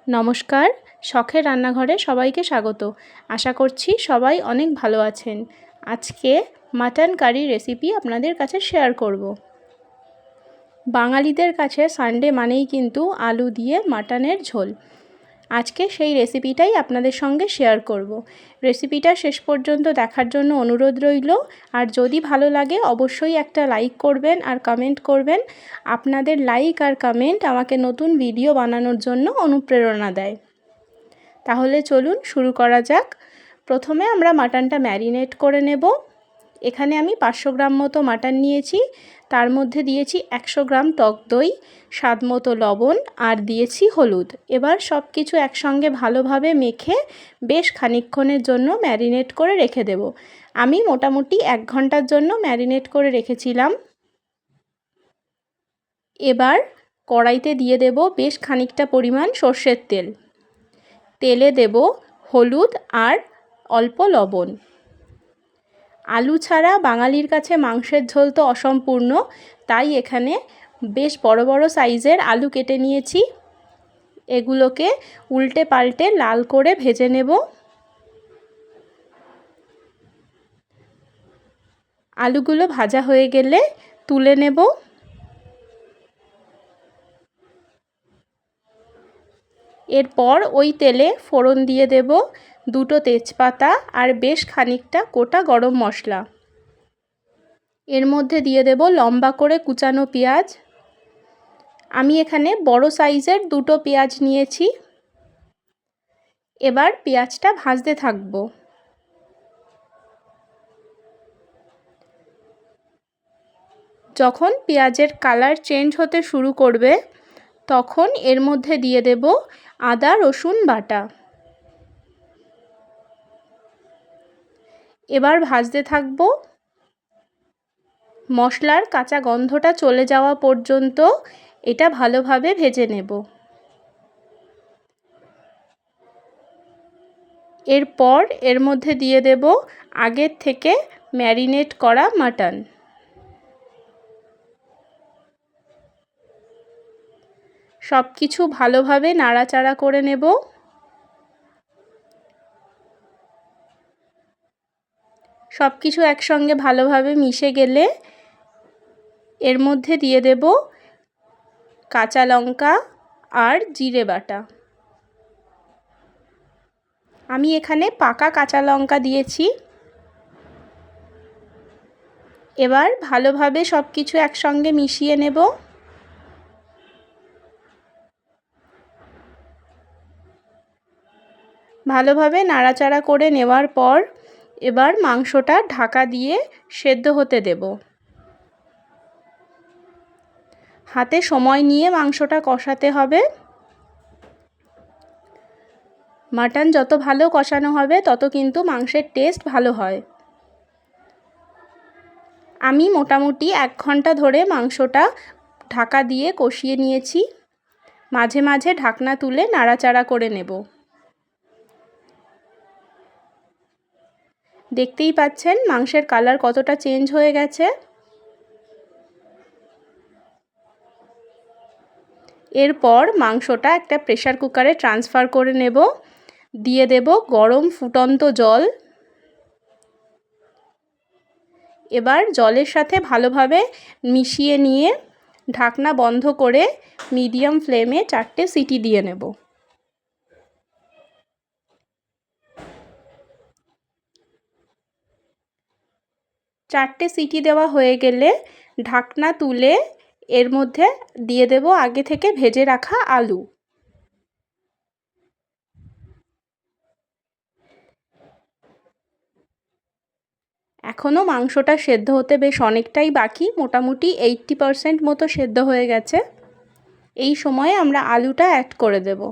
নমস্কার, শখের রান্নাঘরে সবাইকে স্বাগত। আশা করছি সবাই অনেক ভালো আছেন। আজকে মাটন কারি রেসিপি আপনাদের কাছে শেয়ার করব। বাঙালিদের কাছে সানডে মানেই কিন্তু আলু দিয়ে মাটনের ঝোল। আজকে সেই রেসিপিটাই আপনাদের সঙ্গে শেয়ার করব। রেসিপিটা শেষ পর্যন্ত দেখার জন্য অনুরোধ রইল। আর যদি ভালো লাগে অবশ্যই একটা লাইক করবেন আর কমেন্ট করবেন। আপনাদের লাইক আর কমেন্ট আমাকে নতুন ভিডিও বানানোর জন্য অনুপ্রেরণা দেয়। তাহলে চলুন শুরু করা যাক। প্রথমে আমরা মাটনটা ম্যারিনেট করে নেব। এখানে আমি 500 গ্রাম মতো মাটন নিয়েছি। তার মধ্যে দিয়েছি 100 গ্রাম টক দই, স্বাদ মতো লবণ আর দিয়েছি হলুদ। এবার সব কিছু একসঙ্গে ভালোভাবে মেখে বেশ খানিকক্ষণের জন্য ম্যারিনেট করে রেখে দেব। আমি মোটামুটি 1 ঘন্টার জন্য ম্যারিনেট করে রেখেছিলাম। এবার কড়াইতে দিয়ে দেব বেশ খানিকটা পরিমাণ সর্ষের তেল। তেলে দেব হলুদ আর অল্প লবণ। আলু ছাড়া বাঙালির কাছে মাংসের ঝোল তো অসম্পূর্ণ, তাই এখানে বেশ বড় বড় সাইজের আলু কেটে নিয়েছি। এগুলোকে উল্টে পাল্টে লাল করে ভেজে নেব। আলুগুলো ভাজা হয়ে গেলে তুলে নেব। এরপর ওই তেলে ফোড়ন দিয়ে দেব 2টো তেজপাতা আর বেশ খানিকটা গোটা গরম মশলা। এর মধ্যে দিয়ে দেব লম্বা করে কুচানো পেঁয়াজ। আমি এখানে বড় সাইজের 2টো পেঁয়াজ নিয়েছি। এবার পেঁয়াজটা ভাজতে থাকব। যখন পেঁয়াজের কালার চেঞ্জ হতে শুরু করবে তখন এর মধ্যে দিয়ে দেব আদা রসুন বাটা। এবার ভাজতে থাকব। মশলার কাঁচা গন্ধটা চলে যাওয়া পর্যন্ত এটা ভালোভাবে ভেজে নেব। এরপর এর মধ্যে দিয়ে দেব আগের থেকে ম্যারিনেট করা মাটন। সব কিছু ভালোভাবে নাড়াচাড়া করে নেব। সব কিছু একসঙ্গে ভালোভাবে মিশে গেলে এর মধ্যে দিয়ে দেব কাঁচা লঙ্কা আর জিরে বাটা। আমি এখানে পাকা কাঁচা লঙ্কা দিয়েছি। এবার ভালোভাবে সব কিছু একসঙ্গে মিশিয়ে নেব। ভালোভাবে নাড়াচাড়া করে নেওয়ার পর এবার মাংসটা ঢাকা দিয়ে সেদ্ধ হতে দেব। হাতে সময় নিয়ে মাংসটা কষাতে হবে। মাটন যত ভালো কষানো হবে তত কিন্তু মাংসের টেস্ট ভালো হয়। আমি মোটামুটি 1 ঘন্টা ধরে মাংসটা ঢাকা দিয়ে কষিয়ে নিয়েছি। মাঝে মাঝে ঢাকনা তুলে নাড়াচাড়া করে নেব। দেখতেই পাচ্ছেন মাংসের কালার কতটা চেঞ্জ হয়ে গেছে। এরপর মাংসটা একটা প্রেসার কুকারে ট্রান্সফার করে নেব। দিয়ে দেব গরম ফুটন্ত জল। এবার জলের সাথে ভালোভাবে মিশিয়ে নিয়ে ঢাকনা বন্ধ করে মিডিয়াম ফ্লেমে 4টে সিটি দিয়ে নেব। চারটে সিটি দেওয়া হয়ে গেলে ঢাকনা তুলে এর মধ্যে দিয়ে দেব আগে থেকে ভেজে রাখা আলু। এখনও মাংসটা সেদ্ধ হতে বেশ অনেকটাই বাকি, মোটামুটি 80% মতো সেদ্ধ হয়ে গেছে। এই সময়ে আমরা আলুটা অ্যাড করে দেব।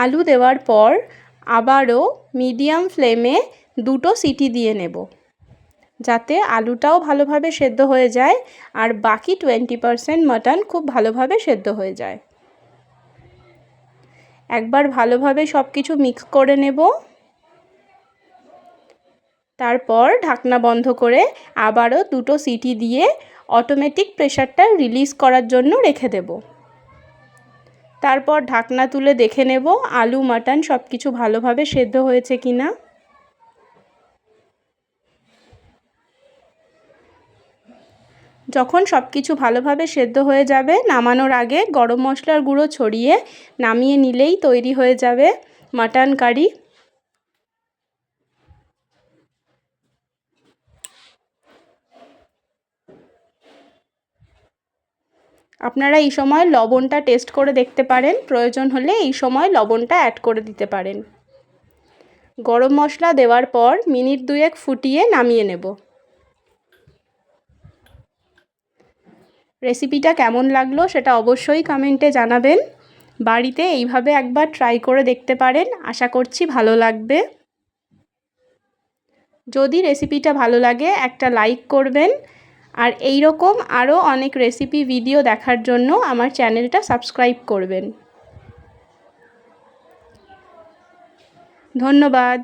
আলু দেওয়ার পর আবারও মিডিয়াম ফ্লেমে 2টো সিটি দিয়ে নেব, যাতে আলুটাও ভালোভাবে সেদ্ধ হয়ে যায় আর বাকি 20% মাটন খুব ভালোভাবে সেদ্ধ হয়ে যায়। একবার ভালোভাবে সব কিছু মিক্স করে নেব। তারপর ঢাকনা বন্ধ করে আবারও 2টো সিটি দিয়ে অটোমেটিক প্রেসারটা রিলিজ করার জন্য রেখে দেব। তারপর ঢাকনা তুলে দেখে নেব আলু মাটন সব কিছু ভালোভাবে সেদ্ধ হয়েছে কিনা। যখন সব কিছু ভালোভাবে সেদ্ধ হয়ে যাবে নামানোর আগে গরম মশলার গুঁড়ো ছড়িয়ে নামিয়ে নিলেই তৈরি হয়ে যাবে মাটন কারি। আপনারা এই সময় লবণটা টেস্ট করে দেখতে পারেন, প্রয়োজন হলে এই সময় লবণটা অ্যাড করে দিতে পারেন। গরম মশলা দেওয়ার পর মিনিট 2 ফুটিয়ে নামিয়ে নেব। রেসিপিটা কেমন লাগলো সেটা অবশ্যই কমেন্টে জানাবেন। বাড়িতে এইভাবে একবার ট্রাই করে দেখতে পারেন, আশা করছি ভালো লাগবে। যদি রেসিপিটা ভালো লাগে একটা লাইক করবেন, আর এই রকম আরও অনেক রেসিপি ভিডিও দেখার জন্য আমার চ্যানেলটা সাবস্ক্রাইব করবেন। ধন্যবাদ।